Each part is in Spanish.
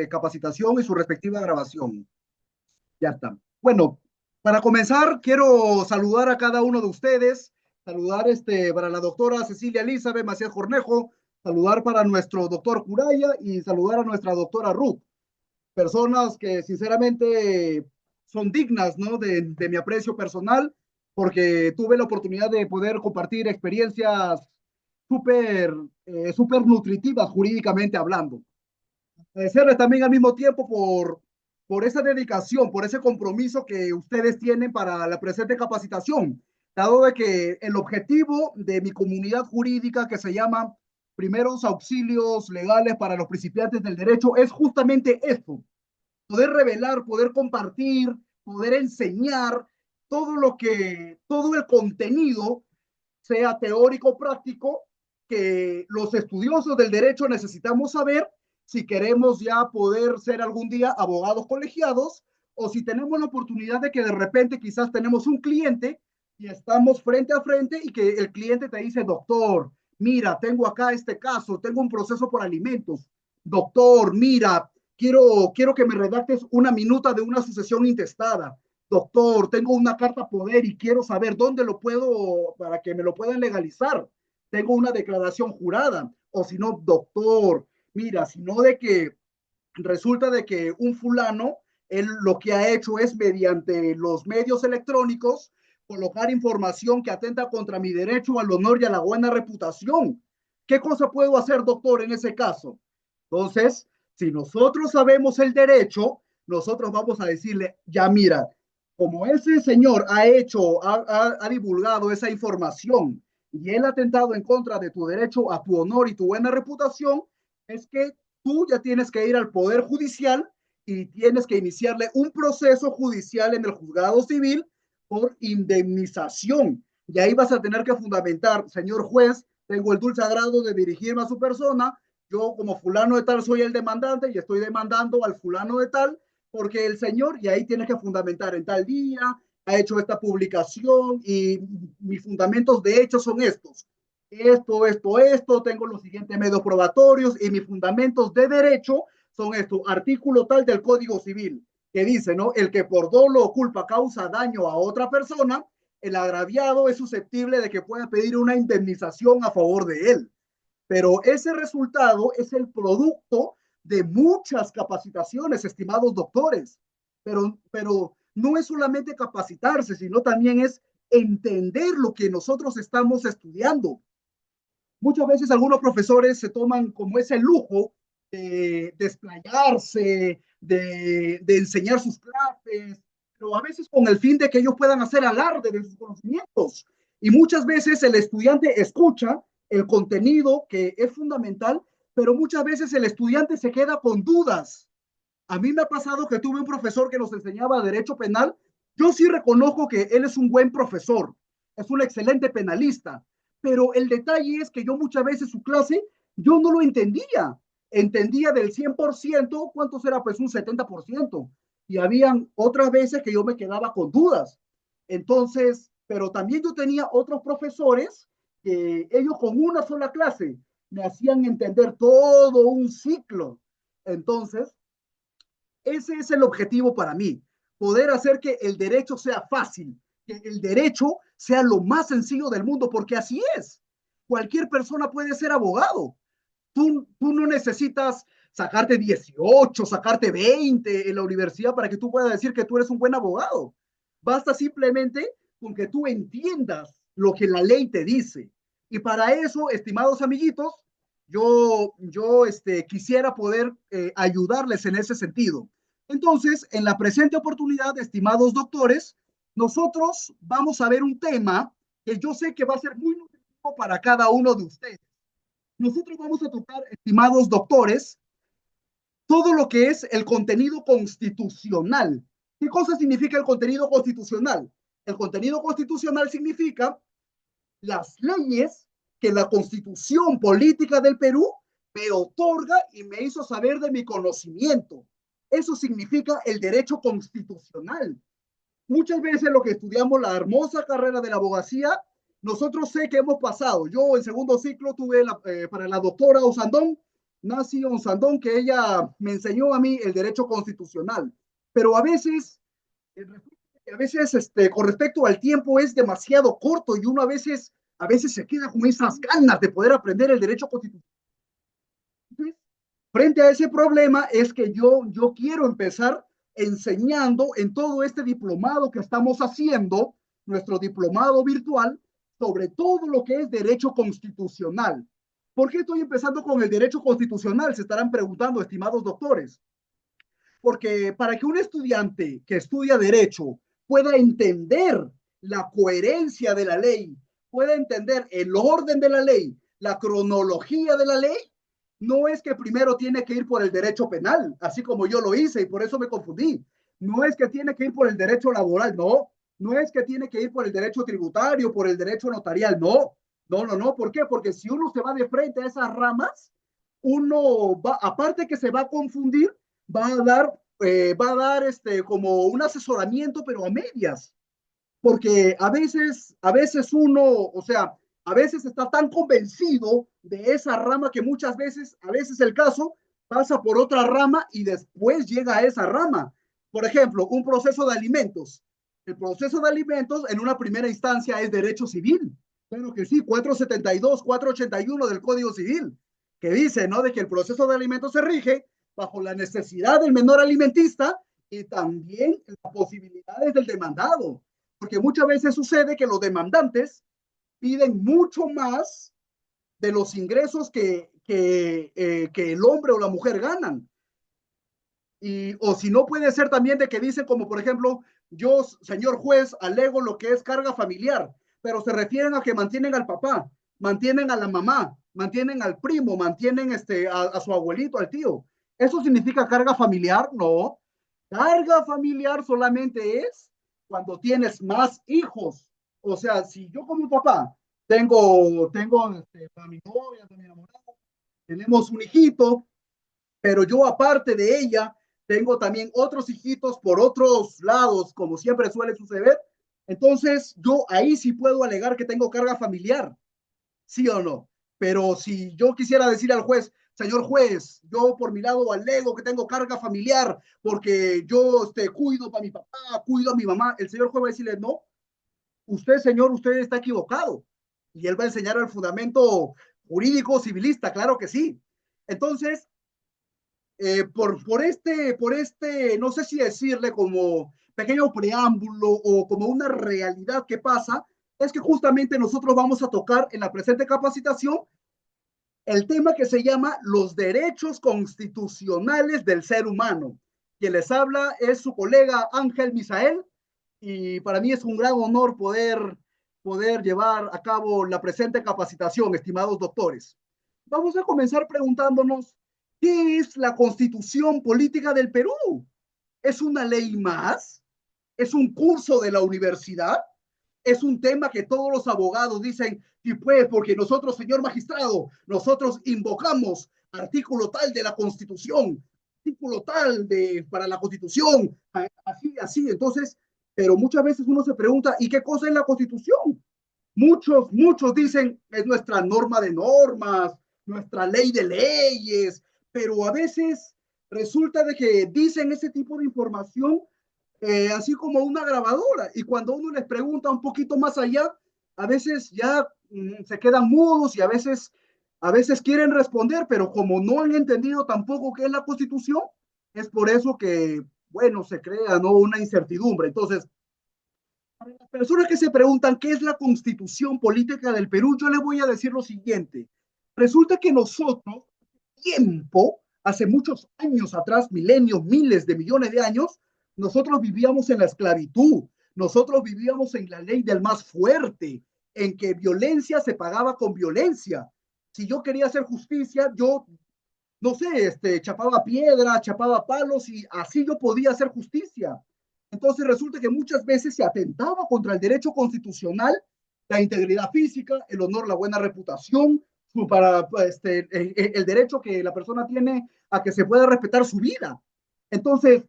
capacitación y su respectiva grabación. Ya está. Bueno, para comenzar, quiero saludar a cada uno de ustedes, saludar para la doctora Cecilia Elizabeth Macías Cornejo, saludar para nuestro doctor Curaya y saludar a nuestra doctora Ruth, personas que sinceramente son dignas, ¿no? De mi aprecio personal, porque tuve la oportunidad de poder compartir experiencias súper súper nutritivas jurídicamente hablando. Agradecerles también al mismo tiempo por esa dedicación, por ese compromiso que ustedes tienen para la presente capacitación, dado de que el objetivo de mi comunidad jurídica que se llama Primeros Auxilios Legales para los Principiantes del Derecho es justamente esto, poder revelar, poder compartir, poder enseñar todo el contenido, sea teórico o práctico, que los estudiosos del derecho necesitamos saber si queremos ya poder ser algún día abogados colegiados o si tenemos la oportunidad de que de repente quizás tenemos un cliente y estamos frente a frente y que el cliente te dice, doctor, mira, tengo acá este caso, tengo un proceso por alimentos. Doctor, mira, quiero que me redactes una minuta de una sucesión intestada. Doctor, tengo una carta poder y quiero saber dónde lo puedo, para que me lo puedan legalizar. Tengo una declaración jurada. O si no, doctor, mira, si no de que resulta de que un fulano, él lo que ha hecho es mediante los medios electrónicos colocar información que atenta contra mi derecho al honor y a la buena reputación. ¿Qué cosa puedo hacer, doctor, en ese caso? Entonces, si nosotros sabemos el derecho, nosotros vamos a decirle, ya mira, como ese señor ha divulgado esa información y él ha atentado en contra de tu derecho a tu honor y tu buena reputación, es que tú ya tienes que ir al Poder Judicial y tienes que iniciarle un proceso judicial en el juzgado civil por indemnización. Y ahí vas a tener que fundamentar, señor juez, tengo el dulce agrado de dirigirme a su persona, yo como fulano de tal soy el demandante y estoy demandando al fulano de tal, porque el señor, y ahí tienes que fundamentar en tal día, ha hecho esta publicación y mis fundamentos de hecho son estos. Esto, tengo los siguientes medios probatorios y mis fundamentos de derecho son estos. Artículo tal del Código Civil, que dice, ¿no? El que por dolo o culpa causa daño a otra persona, el agraviado es susceptible de que pueda pedir una indemnización a favor de él. Pero ese resultado es el producto de muchas capacitaciones, estimados doctores. Pero no es solamente capacitarse, sino también es entender lo que nosotros estamos estudiando. Muchas veces algunos profesores se toman como ese lujo de desplayarse, de enseñar sus clases, pero a veces con el fin de que ellos puedan hacer alarde de sus conocimientos. Y muchas veces el estudiante escucha el contenido que es fundamental, pero muchas veces el estudiante se queda con dudas. A mí me ha pasado que tuve un profesor que nos enseñaba derecho penal. Yo sí reconozco que él es un buen profesor, es un excelente penalista, pero el detalle es que yo muchas veces su clase, yo no lo entendía. Entendía del 100%, ¿cuánto será? Pues un 70%. Y habían otras veces que yo me quedaba con dudas. Entonces, pero también yo tenía otros profesores que ellos con una sola clase me hacían entender todo un ciclo. Entonces, ese es el objetivo para mí, poder hacer que el derecho sea fácil, que el derecho sea lo más sencillo del mundo, porque así es. Cualquier persona puede ser abogado. Tú no necesitas sacarte 18, sacarte 20 en la universidad para que tú puedas decir que tú eres un buen abogado. Basta simplemente con que tú entiendas lo que la ley te dice. Y para eso, estimados amiguitos, quisiera poder ayudarles en ese sentido. Entonces, en la presente oportunidad, estimados doctores, nosotros vamos a ver un tema que yo sé que va a ser muy nutritivo para cada uno de ustedes. Nosotros vamos a tocar, estimados doctores, todo lo que es el contenido constitucional. ¿Qué cosa significa el contenido constitucional? El contenido constitucional significa las leyes que la constitución política del Perú me otorga y me hizo saber de mi conocimiento. Eso significa el derecho constitucional. Muchas veces lo que estudiamos la hermosa carrera de la abogacía, nosotros sé que hemos pasado. Yo en segundo ciclo tuve para la doctora Osandón, Nancy Onsandón, que ella me enseñó a mí el derecho constitucional. Pero a veces con respecto al tiempo es demasiado corto y uno a veces se queda con esas ganas de poder aprender el derecho constitucional. Frente a ese problema es que yo quiero empezar enseñando en todo este diplomado que estamos haciendo, nuestro diplomado virtual, sobre todo lo que es derecho constitucional. ¿Por qué estoy empezando con el derecho constitucional? Se estarán preguntando, estimados doctores. Porque para que un estudiante que estudia derecho pueda entender la coherencia de la ley, pueda entender el orden de la ley, la cronología de la ley, no es que primero tiene que ir por el derecho penal, así como yo lo hice y por eso me confundí. No es que tiene que ir por el derecho laboral, no. No es que tiene que ir por el derecho tributario, por el derecho notarial, no. No, no, no. ¿Por qué? Porque si uno se va de frente a esas ramas, uno va, aparte que se va a confundir, va a dar como un asesoramiento, pero a medias, porque a veces uno, o sea, a veces está tan convencido de esa rama que muchas veces, a veces el caso pasa por otra rama y después llega a esa rama. Por ejemplo, un proceso de alimentos. El proceso de alimentos en una primera instancia es derecho civil. Claro que sí, 472, 481 del Código Civil, que dice, ¿no? De que el proceso de alimentos se rige bajo la necesidad del menor alimentista y también las posibilidades del demandado, porque muchas veces sucede que los demandantes piden mucho más de los ingresos que el hombre o la mujer ganan. O si no, puede ser también de que dicen como, por ejemplo, yo, señor juez, alego lo que es carga familiar, pero se refieren a que mantienen al papá, mantienen a la mamá, mantienen al primo, mantienen a su abuelito, al tío. ¿Eso significa carga familiar? No. Carga familiar solamente es cuando tienes más hijos. O sea, si yo como papá tengo a mi novia, a mi enamorado, tenemos un hijito, pero yo aparte de ella, tengo también otros hijitos por otros lados, como siempre suele suceder. Entonces, yo ahí sí puedo alegar que tengo carga familiar, sí o no. Pero si yo quisiera decir al juez, señor juez, yo por mi lado alego que tengo carga familiar porque yo cuido para mi papá, cuido a mi mamá, el señor juez va a decirle, no, usted, señor, usted está equivocado. Y él va a enseñar el fundamento jurídico civilista, claro que sí. Entonces, por este, no sé si decirle como pequeño preámbulo o como una realidad que pasa, es que justamente nosotros vamos a tocar en la presente capacitación el tema que se llama los derechos constitucionales del ser humano. Quien les habla es su colega Ángel Misael y para mí es un gran honor poder llevar a cabo la presente capacitación, estimados doctores. Vamos a comenzar preguntándonos, ¿qué es la Constitución Política del Perú? ¿Es una ley más? ¿Es un curso de la universidad? ¿Es un tema que todos los abogados dicen, y pues porque nosotros, señor magistrado, nosotros invocamos artículo tal de la Constitución, artículo tal para la Constitución, así, así? Entonces, pero muchas veces uno se pregunta, ¿y qué cosa es la Constitución? Muchos dicen es nuestra norma de normas, nuestra ley de leyes, pero a veces resulta de que dicen ese tipo de información así como una grabadora. Y cuando uno les pregunta un poquito más allá, a veces ya se quedan mudos y a veces quieren responder, pero como no han entendido tampoco qué es la Constitución, es por eso que, bueno, se crea, ¿no?, una incertidumbre. Entonces, para las personas que se preguntan qué es la Constitución Política del Perú, yo les voy a decir lo siguiente. Resulta que nosotros, tiempo, hace muchos años atrás, milenios, miles de millones de años, nosotros vivíamos en la esclavitud, nosotros vivíamos en la ley del más fuerte, en que violencia se pagaba con violencia. Si yo quería hacer justicia, yo, no sé, chapaba piedra, chapaba palos y así yo podía hacer justicia. Entonces resulta que muchas veces se atentaba contra el derecho constitucional, la integridad física, el honor, la buena reputación, para el derecho que la persona tiene a que se pueda respetar su vida. Entonces,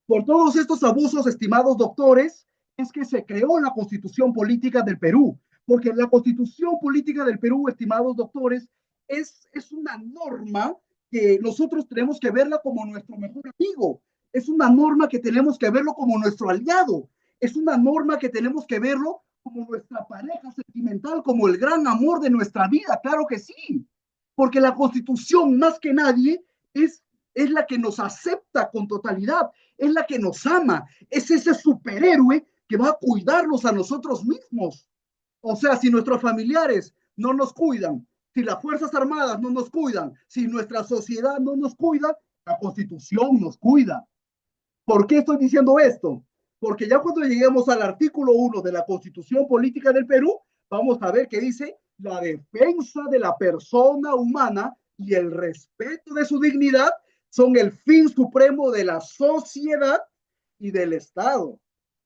por todos estos abusos, estimados doctores, es que se creó la Constitución Política del Perú, porque la Constitución Política del Perú, estimados doctores, es una norma que nosotros tenemos que verla como nuestro mejor amigo, es una norma que tenemos que verlo como nuestro aliado, es una norma que tenemos que verlo como nuestra pareja sentimental, como el gran amor de nuestra vida, claro que sí, porque la Constitución más que nadie es la que nos acepta con totalidad, es la que nos ama, es ese superhéroe que va a cuidarnos a nosotros mismos. O sea, si nuestros familiares no nos cuidan, si las Fuerzas Armadas no nos cuidan, si nuestra sociedad no nos cuida, la Constitución nos cuida. ¿Por qué estoy diciendo esto? Porque ya cuando lleguemos al artículo 1 de la Constitución Política del Perú, vamos a ver que dice la defensa de la persona humana y el respeto de su dignidad son el fin supremo de la sociedad y del Estado.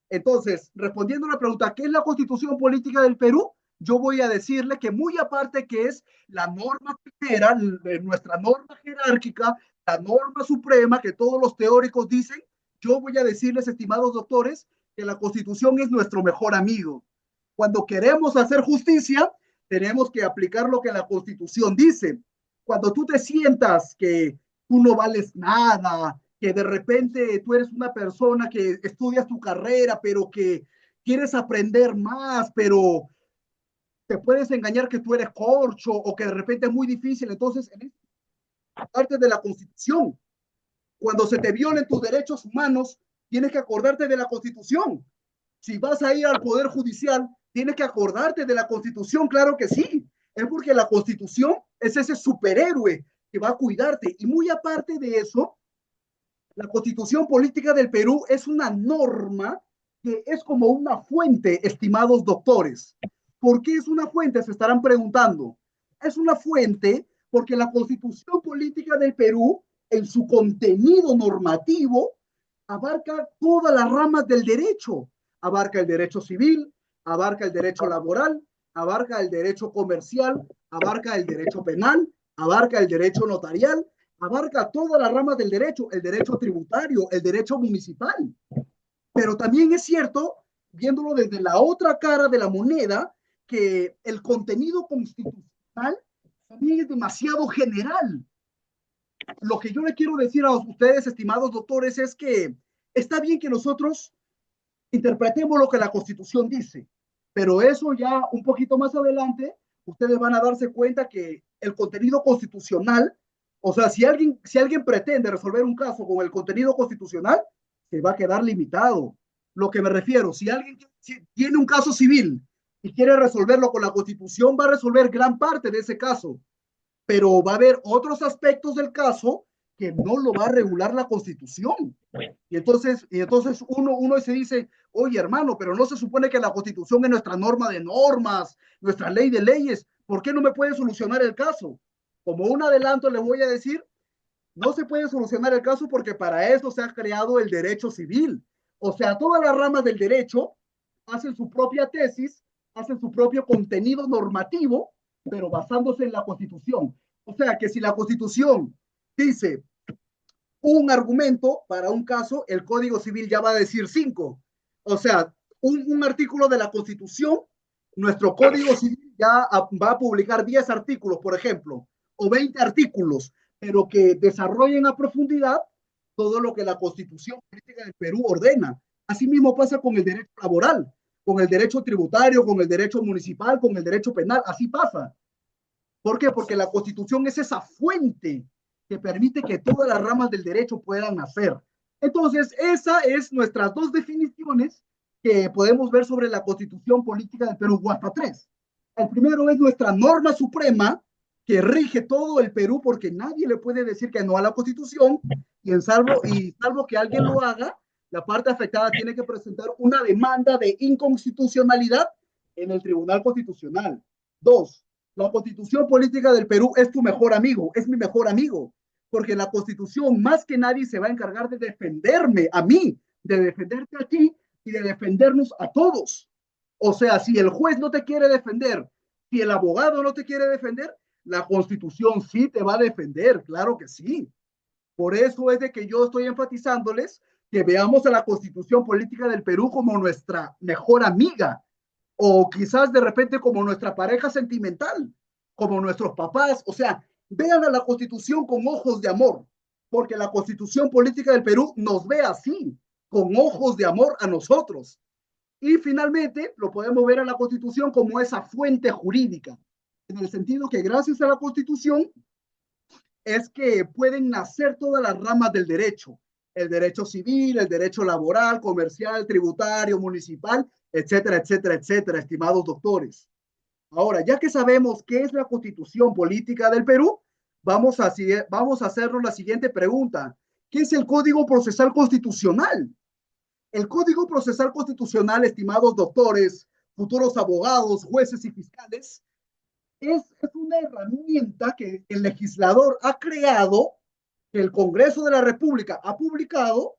Entonces, respondiendo a la pregunta, ¿qué es la Constitución Política del Perú? Yo voy a decirle que muy aparte que es la norma primera, nuestra norma jerárquica, la norma suprema que todos los teóricos dicen, yo voy a decirles, estimados doctores, que la Constitución es nuestro mejor amigo. Cuando queremos hacer justicia, tenemos que aplicar lo que la Constitución dice. Cuando tú te sientas que tú no vales nada, que de repente tú eres una persona que estudias tu carrera, pero que quieres aprender más, pero te puedes engañar que tú eres corcho o que de repente es muy difícil. Entonces, en esta parte de la Constitución, cuando se te violen tus derechos humanos, tienes que acordarte de la Constitución. Si vas a ir al Poder Judicial, tienes que acordarte de la Constitución, claro que sí. Es porque la Constitución es ese superhéroe que va a cuidarte. Y muy aparte de eso, la Constitución Política del Perú es una norma que es como una fuente, estimados doctores. ¿Por qué es una fuente? Se estarán preguntando. Es una fuente porque la Constitución Política del Perú, en su contenido normativo, abarca todas las ramas del derecho. Abarca el derecho civil, abarca el derecho laboral, abarca el derecho comercial, abarca el derecho penal, abarca el derecho notarial, abarca todas las ramas del derecho, el derecho tributario, el derecho municipal. Pero también es cierto, viéndolo desde la otra cara de la moneda, que el contenido constitucional también es demasiado general. Lo que yo le quiero decir a ustedes, estimados doctores, es que está bien que nosotros interpretemos lo que la Constitución dice, pero eso ya un poquito más adelante, ustedes van a darse cuenta que el contenido constitucional, o sea, si alguien pretende resolver un caso con el contenido constitucional, se va a quedar limitado. Lo que me refiero, si alguien tiene un caso civil y quiere resolverlo con la Constitución, va a resolver gran parte de ese caso, pero va a haber otros aspectos del caso que no lo va a regular la Constitución. Y entonces uno se dice, oye hermano, pero no se supone que la Constitución es nuestra norma de normas, nuestra ley de leyes, ¿por qué no me puede solucionar el caso? Como un adelanto les voy a decir, no se puede solucionar el caso porque para eso se ha creado el derecho civil. O sea, todas las ramas del derecho hacen su propia tesis, hacen su propio contenido normativo, pero basándose en la Constitución. O sea, que si la Constitución dice un argumento para un caso, el Código Civil ya va a decir 5. O sea, un artículo de la Constitución, nuestro Código Civil ya va a publicar 10 artículos, por ejemplo, o 20 artículos, pero que desarrollen a profundidad todo lo que la Constitución Política del Perú ordena. Asimismo pasa con el derecho laboral, con el derecho tributario, con el derecho municipal, con el derecho penal, así pasa. ¿Por qué? Porque la Constitución es esa fuente que permite que todas las ramas del derecho puedan nacer. Entonces, esas es nuestras dos definiciones que podemos ver sobre la Constitución Política del Perú, o hasta tres. El primero es nuestra norma suprema que rige todo el Perú porque nadie le puede decir que no a la Constitución salvo que alguien lo haga, la parte afectada tiene que presentar una demanda de inconstitucionalidad en el Tribunal Constitucional. Dos, la Constitución Política del Perú es tu mejor amigo, es mi mejor amigo, porque la Constitución más que nadie se va a encargar de defenderme a mí, de defenderte a ti y de defendernos a todos. O sea, si el juez no te quiere defender, si el abogado no te quiere defender, la Constitución sí te va a defender, claro que sí. Por eso es de que yo estoy enfatizándoles que veamos a la Constitución Política del Perú como nuestra mejor amiga, o quizás de repente como nuestra pareja sentimental, como nuestros papás. O sea, vean a la Constitución con ojos de amor, porque la Constitución Política del Perú nos ve así, con ojos de amor a nosotros. Y finalmente lo podemos ver a la Constitución como esa fuente jurídica, en el sentido que gracias a la Constitución es que pueden nacer todas las ramas del derecho, el derecho civil, el derecho laboral, comercial, tributario, municipal, etcétera, etcétera, etcétera, estimados doctores. Ahora, ya que sabemos qué es la Constitución Política del Perú, vamos a hacernos la siguiente pregunta. ¿Qué es el Código Procesal Constitucional? El Código Procesal Constitucional, estimados doctores, futuros abogados, jueces y fiscales, es una herramienta que el legislador ha creado, que el Congreso de la República ha publicado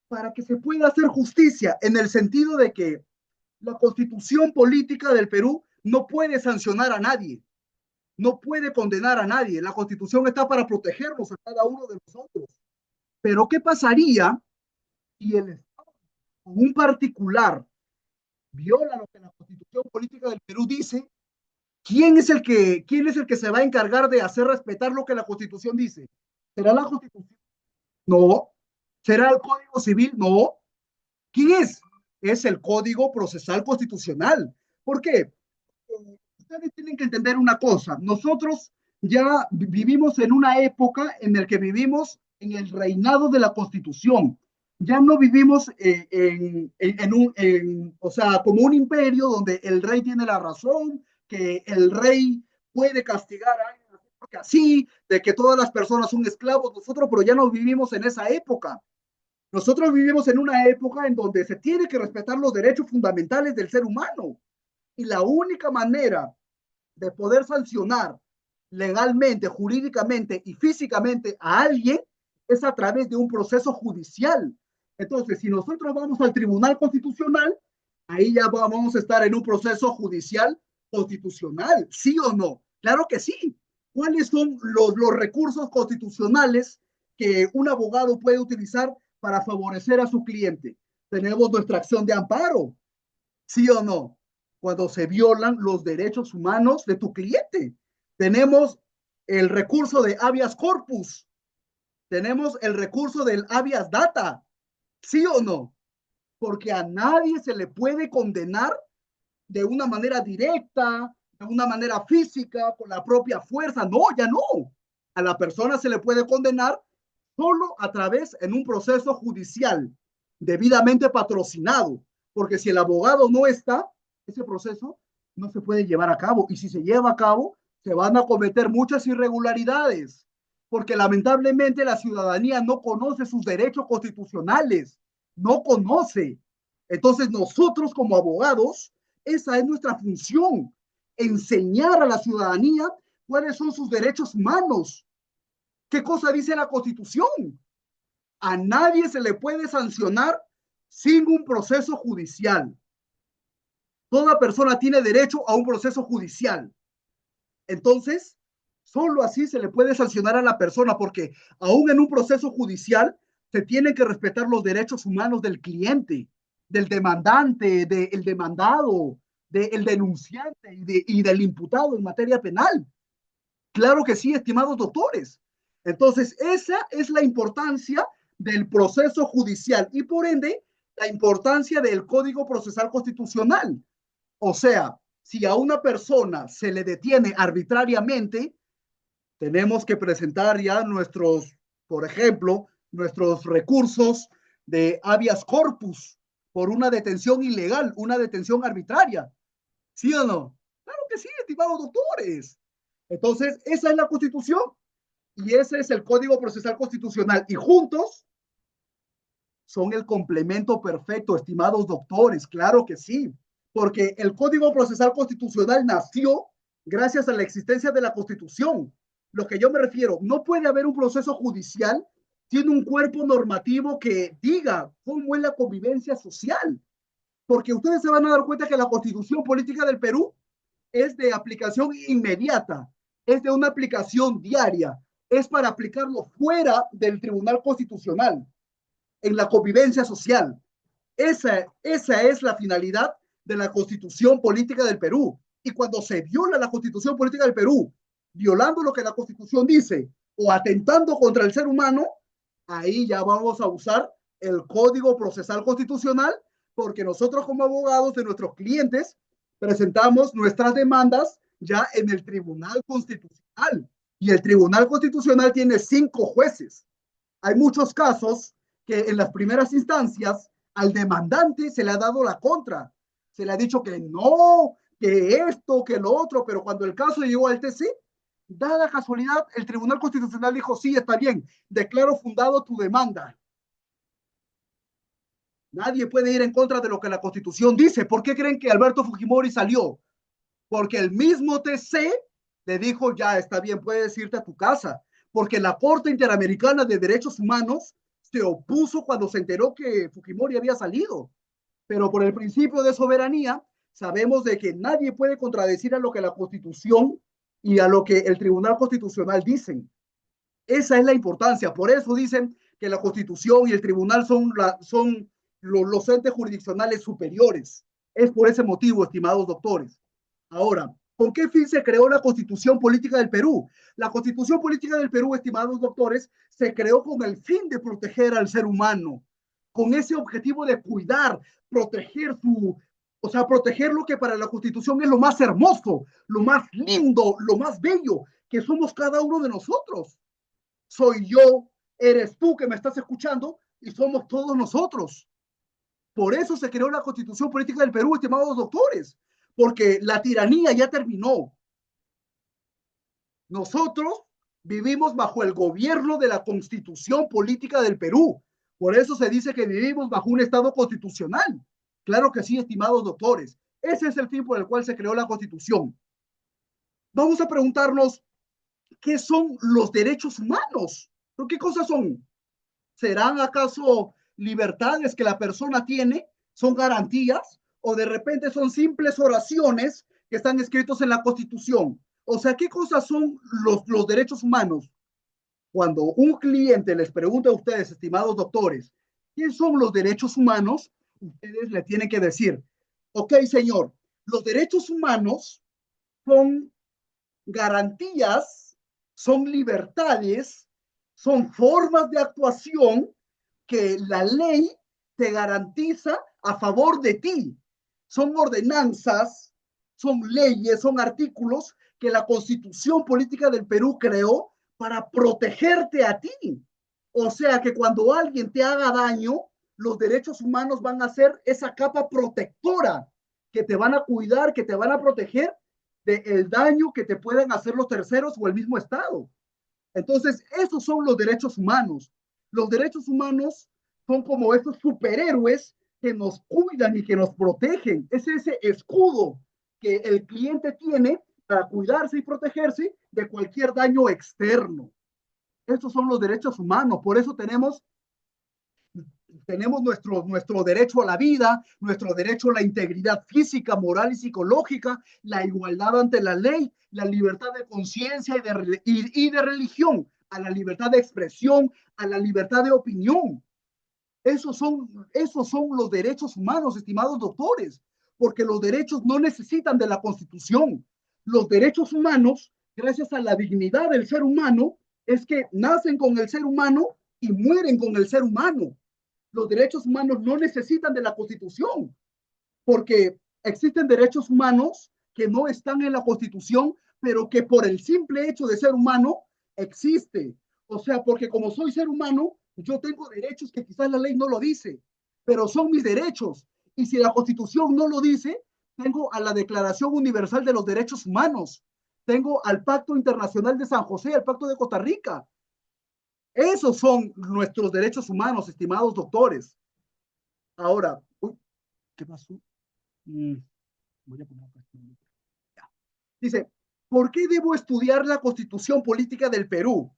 para que se pueda hacer justicia, en el sentido de que la Constitución Política del Perú no puede sancionar a nadie, no puede condenar a nadie. La Constitución está para protegernos a cada uno de nosotros. Pero ¿qué pasaría si el Estado, un particular, viola lo que la Constitución Política del Perú dice? ¿Quién es el que se va a encargar de hacer respetar lo que la Constitución dice? ¿Será la Constitución? No. ¿Será el Código Civil? No. ¿Quién es? Es el Código Procesal Constitucional. ¿Por qué? Ustedes tienen que entender una cosa. Nosotros ya vivimos en una época en la que vivimos en el reinado de la Constitución. Ya no vivimos o sea, como un imperio donde el rey tiene la razón, que el rey puede castigar a alguien porque así, de que todas las personas son esclavos nosotros, pero ya no vivimos en esa época. Nosotros vivimos en una época en donde se tiene que respetar los derechos fundamentales del ser humano. Y la única manera de poder sancionar legalmente, jurídicamente y físicamente a alguien es a través de un proceso judicial. Entonces, si nosotros vamos al Tribunal Constitucional, ahí ya vamos a estar en un proceso judicial constitucional, ¿sí o no? Claro que sí. ¿Cuáles son los recursos constitucionales que un abogado puede utilizar para favorecer a su cliente? Tenemos nuestra acción de amparo, ¿sí o no? Cuando se violan los derechos humanos de tu cliente. Tenemos el recurso de habeas corpus, tenemos el recurso del habeas data, ¿sí o no? Porque a nadie se le puede condenar de una manera directa, de una manera física, con la propia fuerza. No, ya no. A la persona se le puede condenar solo a través en un proceso judicial debidamente patrocinado, porque si el abogado no está, ese proceso no se puede llevar a cabo, y si se lleva a cabo, se van a cometer muchas irregularidades, porque lamentablemente la ciudadanía no conoce sus derechos constitucionales, no conoce. Entonces nosotros como abogados, esa es nuestra función, enseñar a la ciudadanía cuáles son sus derechos humanos. ¿Qué cosa dice la Constitución? A nadie se le puede sancionar sin un proceso judicial. Toda persona tiene derecho a un proceso judicial. Entonces, solo así se le puede sancionar a la persona, porque aún en un proceso judicial se tienen que respetar los derechos humanos del cliente, del demandante, del demandado, del denunciante y del imputado en materia penal. Claro que sí, estimados doctores. Entonces, esa es la importancia del proceso judicial y por ende la importancia del Código Procesal Constitucional. O sea, si a una persona se le detiene arbitrariamente, tenemos que presentar ya nuestros, por ejemplo, nuestros recursos de habeas corpus por una detención ilegal, una detención arbitraria. ¿Sí o no? Claro que sí, estimados doctores. Entonces, esa es la Constitución y ese es el Código Procesal Constitucional. Y juntos son el complemento perfecto, estimados doctores, claro que sí, porque el Código Procesal Constitucional nació gracias a la existencia de la Constitución. Lo que yo me refiero, no puede haber un proceso judicial sin un cuerpo normativo que diga cómo es la convivencia social, porque ustedes se van a dar cuenta que la Constitución Política del Perú es de aplicación inmediata, es de una aplicación diaria, es para aplicarlo fuera del Tribunal Constitucional, en la convivencia social. Esa es la finalidad de la Constitución Política del Perú. Y cuando se viola la Constitución Política del Perú, violando lo que la Constitución dice o atentando contra el ser humano, ahí ya vamos a usar el Código Procesal Constitucional, porque nosotros como abogados de nuestros clientes presentamos nuestras demandas ya en el Tribunal Constitucional. Y el Tribunal Constitucional tiene 5 jueces. Hay muchos casos que en las primeras instancias al demandante se le ha dado la contra. Se le ha dicho que no, que esto, que lo otro, pero cuando el caso llegó al TC, dada casualidad, el Tribunal Constitucional dijo, sí, está bien, declaro fundado tu demanda. Nadie puede ir en contra de lo que la Constitución dice. ¿Por qué creen que Alberto Fujimori salió? Porque el mismo TC le dijo, ya está bien, puedes irte a tu casa. Porque la Corte Interamericana de Derechos Humanos se opuso cuando se enteró que Fujimori había salido. Pero por el principio de soberanía, sabemos de que nadie puede contradecir a lo que la Constitución y a lo que el Tribunal Constitucional dicen. Esa es la importancia. Por eso dicen que la Constitución y el Tribunal son los entes jurisdiccionales superiores. Es por ese motivo, estimados doctores. Ahora, ¿con qué fin se creó la Constitución Política del Perú? La Constitución Política del Perú, estimados doctores, se creó con el fin de proteger al ser humano, con ese objetivo de cuidar, proteger o sea, proteger lo que para la Constitución es lo más hermoso, lo más lindo, lo más bello, que somos cada uno de nosotros. Soy yo, eres tú que me estás escuchando y somos todos nosotros. Por eso se creó la Constitución Política del Perú, estimados doctores, porque la tiranía ya terminó. Nosotros vivimos bajo el gobierno de la Constitución Política del Perú. Por eso se dice que vivimos bajo un Estado constitucional. Claro que sí, estimados doctores. Ese es el fin por el cual se creó la Constitución. Vamos a preguntarnos, ¿qué son los derechos humanos? ¿Pero qué cosas son? ¿Serán acaso libertades que la persona tiene? ¿Son garantías? ¿O de repente son simples oraciones que están escritos en la Constitución? O sea, ¿qué cosas son los derechos humanos? Cuando un cliente les pregunta a ustedes, estimados doctores, ¿qué son los derechos humanos? Ustedes le tienen que decir, ok, señor, los derechos humanos son garantías, son libertades, son formas de actuación que la ley te garantiza a favor de ti. Son ordenanzas, son leyes, son artículos que la Constitución Política del Perú creó para protegerte a ti. O sea que cuando alguien te haga daño, los derechos humanos van a ser esa capa protectora que te van a cuidar, que te van a proteger del daño que te pueden hacer los terceros o el mismo Estado. Entonces, esos son los derechos humanos. Los derechos humanos son como esos superhéroes que nos cuidan y que nos protegen. Es ese escudo que el cliente tiene para cuidarse y protegerse de cualquier daño externo. Estos son los derechos humanos. Por eso tenemos nuestro derecho a la vida, nuestro derecho a la integridad física, moral y psicológica, la igualdad ante la ley, la libertad de conciencia y de religión, a la libertad de expresión, a la libertad de opinión. Esos son los derechos humanos, estimados doctores, porque los derechos no necesitan de la Constitución. Los derechos humanos, gracias a la dignidad del ser humano, es que nacen con el ser humano y mueren con el ser humano. Los derechos humanos no necesitan de la Constitución, porque existen derechos humanos que no están en la Constitución, pero que por el simple hecho de ser humano existe. O sea, porque como soy ser humano, yo tengo derechos que quizás la ley no lo dice, pero son mis derechos. Y si la Constitución no lo dice, tengo a la Declaración Universal de los Derechos Humanos, tengo al Pacto Internacional de San José, al Pacto de Costa Rica. Esos son nuestros derechos humanos, estimados doctores. Ahora, uy, ¿qué pasó? Voy a poner acá. Dice, ¿por qué debo estudiar la Constitución Política del Perú?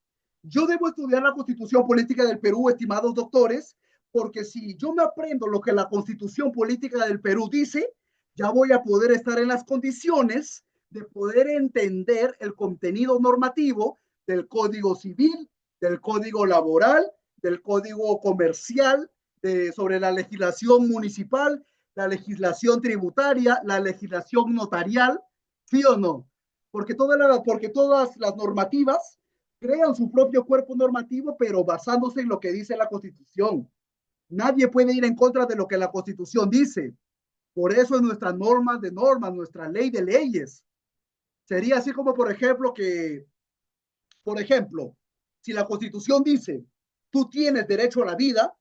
Yo debo estudiar la Constitución Política del Perú, estimados doctores, porque si yo me aprendo lo que la Constitución Política del Perú dice, ya voy a poder estar en las condiciones de poder entender el contenido normativo del Código Civil, del Código Laboral, del Código Comercial, sobre la legislación municipal, la legislación tributaria, la legislación notarial, ¿Sí o no? Porque todas las normativas crean su propio cuerpo normativo, pero basándose en lo que dice la Constitución. Nadie puede ir en contra de lo que la Constitución dice. Por eso es nuestra norma de normas, nuestra ley de leyes. Sería así como, por ejemplo, si la Constitución dice, tú tienes derecho a la vida,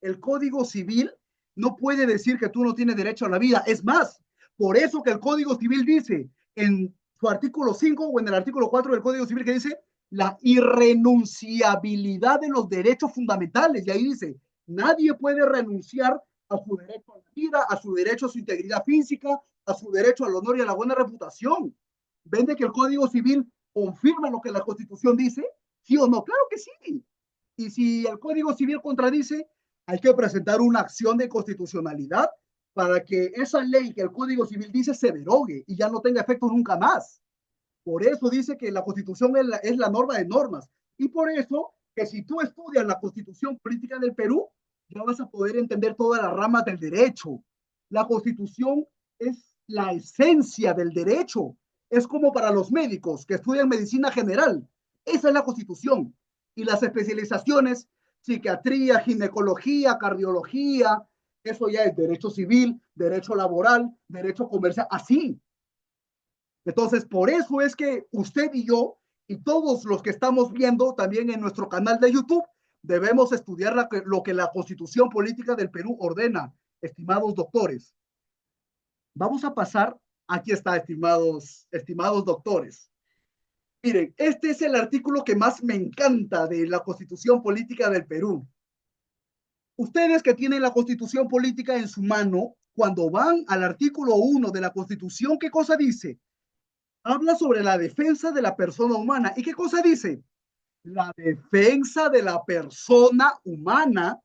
el Código Civil no puede decir que tú no tienes derecho a la vida. Es más, por eso que el Código Civil dice en su artículo 5 o en el artículo 4 del Código Civil que dice la irrenunciabilidad de los derechos fundamentales. Y ahí dice, nadie puede renunciar a su derecho a la vida, a su derecho a su integridad física, a su derecho al honor y a la buena reputación. ¿Ven de que el Código Civil confirma lo que la Constitución dice? ¿Sí o no? Claro que sí. Y si el Código Civil contradice, hay que presentar una acción de constitucionalidad para que esa ley que el Código Civil dice se derogue y ya no tenga efecto nunca más. Por eso dice que la Constitución es la norma de normas. Y por eso que si tú estudias la Constitución política del Perú, ya vas a poder entender todas las ramas del derecho. La Constitución es la esencia del derecho. Es como para los médicos que estudian medicina general. Esa es la Constitución. Y las especializaciones, psiquiatría, ginecología, cardiología, eso ya es derecho civil, derecho laboral, derecho comercial, así. Entonces, por eso es que usted y yo y todos los que estamos viendo también en nuestro canal de YouTube debemos estudiar lo que la Constitución Política del Perú ordena, estimados doctores. Vamos a pasar, aquí está, estimados doctores. Miren, este es el artículo que más me encanta de la Constitución Política del Perú. Ustedes que tienen la Constitución Política en su mano, cuando van al artículo 1 de la Constitución, ¿qué cosa dice? Habla sobre la defensa de la persona humana. ¿Y qué cosa dice? La defensa de la persona humana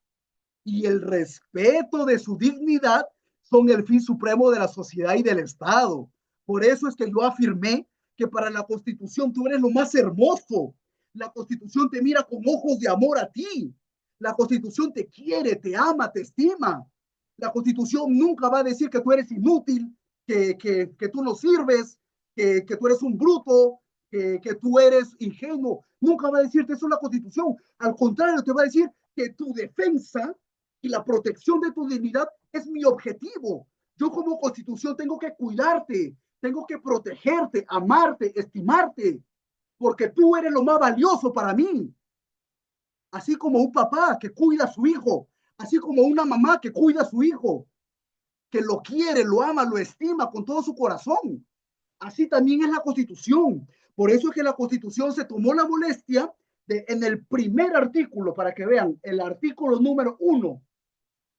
y el respeto de su dignidad son el fin supremo de la sociedad y del Estado. Por eso es que yo afirmé que para la Constitución tú eres lo más hermoso. La Constitución te mira con ojos de amor a ti. La Constitución te quiere, te ama, te estima. La Constitución nunca va a decir que tú eres inútil, que tú no sirves, que tú eres un bruto, que tú eres ingenuo. Nunca va a decirte eso la Constitución. Al contrario, te va a decir que tu defensa y la protección de tu dignidad es mi objetivo. Yo como Constitución tengo que cuidarte, tengo que protegerte, amarte, estimarte, porque tú eres lo más valioso para mí. Así como un papá que cuida a su hijo, así como una mamá que cuida a su hijo, que lo quiere, lo ama, lo estima con todo su corazón. Así también es la Constitución. Por eso es que la Constitución se tomó la molestia de, en el primer artículo, para que vean, el artículo número 1,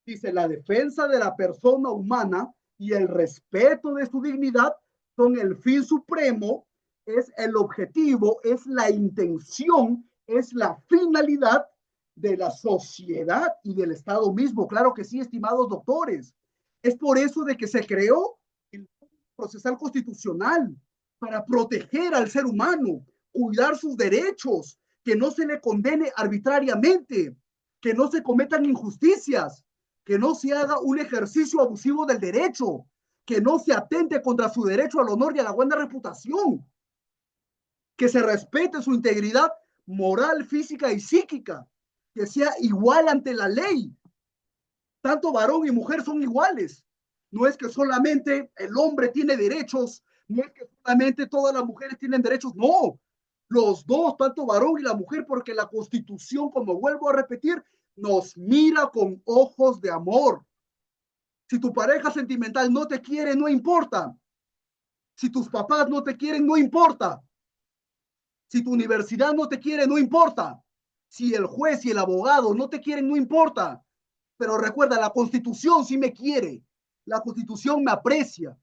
dice, la defensa de la persona humana y el respeto de su dignidad son el fin supremo, es el objetivo, es la intención, es la finalidad de la sociedad y del Estado mismo. Claro que sí, estimados doctores. Es por eso de que se creó el procesal constitucional para proteger al ser humano, cuidar sus derechos, que no se le condene arbitrariamente, que no se cometan injusticias, que no se haga un ejercicio abusivo del derecho, que no se atente contra su derecho al honor y a la buena reputación, que se respete su integridad moral, física y psíquica, que sea igual ante la ley. Tanto varón y mujer son iguales. No es que solamente el hombre tiene derechos, no es que solamente todas las mujeres tienen derechos, no. Los dos, tanto varón y la mujer, porque la Constitución, como vuelvo a repetir, nos mira con ojos de amor. Si tu pareja sentimental no te quiere, no importa. Si tus papás no te quieren, no importa. Si tu universidad no te quiere, no importa. Si el juez y el abogado no te quieren, no importa. Pero recuerda, la Constitución sí me quiere. La Constitución me aprecia.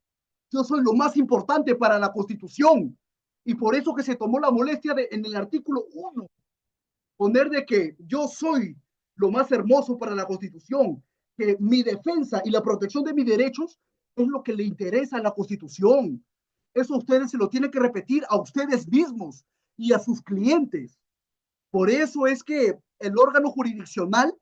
Yo soy lo más importante para la Constitución. Y por eso que se tomó la molestia de, en el artículo 1, poner de que yo soy lo más hermoso para la Constitución, que mi defensa y la protección de mis derechos es lo que le interesa a la Constitución. Eso ustedes se lo tienen que repetir a ustedes mismos y a sus clientes. Por eso es que el órgano jurisdiccional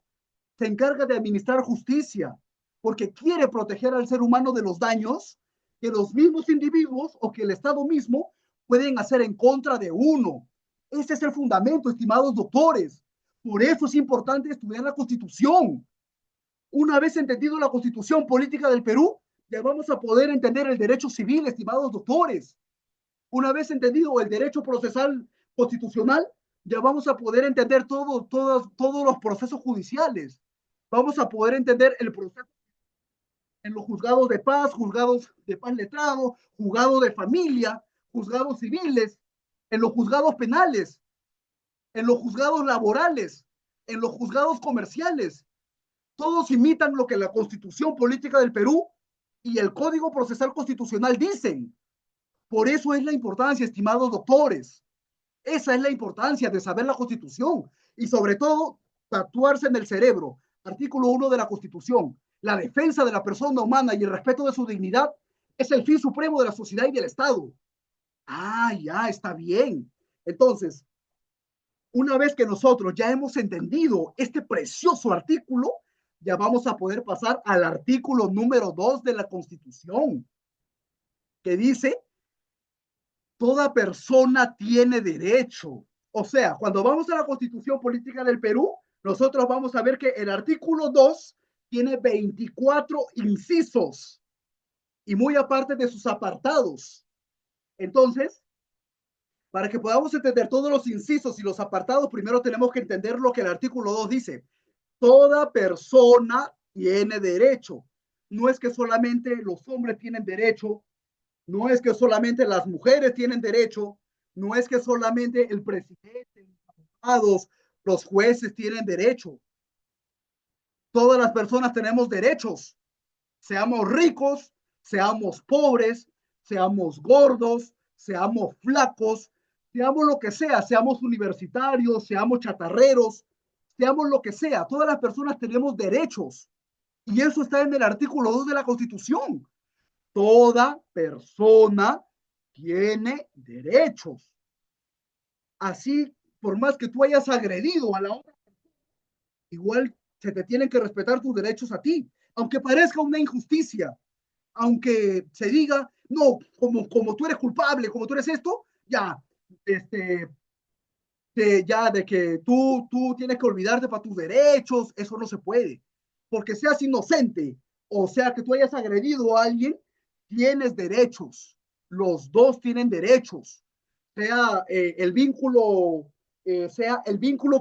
se encarga de administrar justicia, porque quiere proteger al ser humano de los daños que los mismos individuos o que el Estado mismo pueden hacer en contra de uno. Ese es el fundamento, estimados doctores. Por eso es importante estudiar la Constitución. Una vez entendido la Constitución política del Perú, ya vamos a poder entender el derecho civil, estimados doctores. Una vez entendido el derecho procesal constitucional, ya vamos a poder entender todos los procesos judiciales. Vamos a poder entender el proceso en los juzgados de paz letrado, juzgados de familia, juzgados civiles, en los juzgados penales, en los juzgados laborales, en los juzgados comerciales. Todos imitan lo que la Constitución Política del Perú y el Código Procesal Constitucional dicen. Por eso es la importancia, estimados doctores. Esa es la importancia de saber la Constitución y sobre todo tatuarse en el cerebro. Artículo 1 de la Constitución. La defensa de la persona humana y el respeto de su dignidad es el fin supremo de la sociedad y del Estado. Ah, ya, está bien. Entonces, una vez que nosotros ya hemos entendido este precioso artículo, ya vamos a poder pasar al artículo número 2 de la Constitución, que dice, toda persona tiene derecho. O sea, cuando vamos a la Constitución Política del Perú, nosotros vamos a ver que el artículo 2 tiene 24 incisos y muy aparte de sus apartados. Entonces, para que podamos entender todos los incisos y los apartados, primero tenemos que entender lo que el artículo 2 dice. Toda persona tiene derecho. No es que solamente los hombres tienen derecho, no es que solamente las mujeres tienen derecho, no es que solamente el presidente, los abogados, los jueces tienen derecho. Todas las personas tenemos derechos, seamos ricos, seamos pobres, seamos gordos, seamos flacos, seamos lo que sea, seamos universitarios, seamos chatarreros, seamos lo que sea, todas las personas tenemos derechos. Y eso está en el artículo 2 de la Constitución. Toda persona tiene derechos. Así, por más que tú hayas agredido a la otra, igual se te tienen que respetar tus derechos a ti, aunque parezca una injusticia, aunque se diga, no, como tú eres culpable, como tú eres esto, ya, ya de que tú tienes que olvidarte para tus derechos, eso no se puede. Porque seas inocente o sea que tú hayas agredido a alguien, tienes derechos. Los dos tienen derechos. Sea el vínculo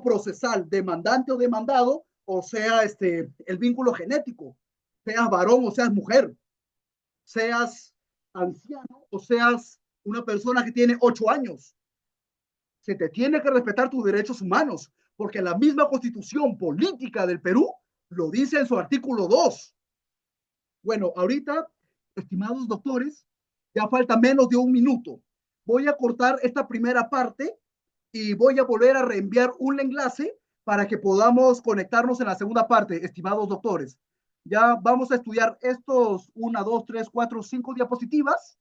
procesal, demandante o demandado, o sea el vínculo genético, seas varón o seas mujer, seas anciano o seas una persona que tiene 8 años. Se te tiene que respetar tus derechos humanos, porque la misma Constitución Política del Perú lo dice en su artículo 2. Bueno, ahorita, estimados doctores, ya falta menos de un minuto. Voy a cortar esta primera parte y voy a volver a reenviar un enlace para que podamos conectarnos en la segunda parte, estimados doctores. Ya vamos a estudiar estos 1, 2, 3, 4, 5 diapositivas,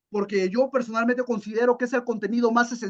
porque yo personalmente considero que es el contenido más esencial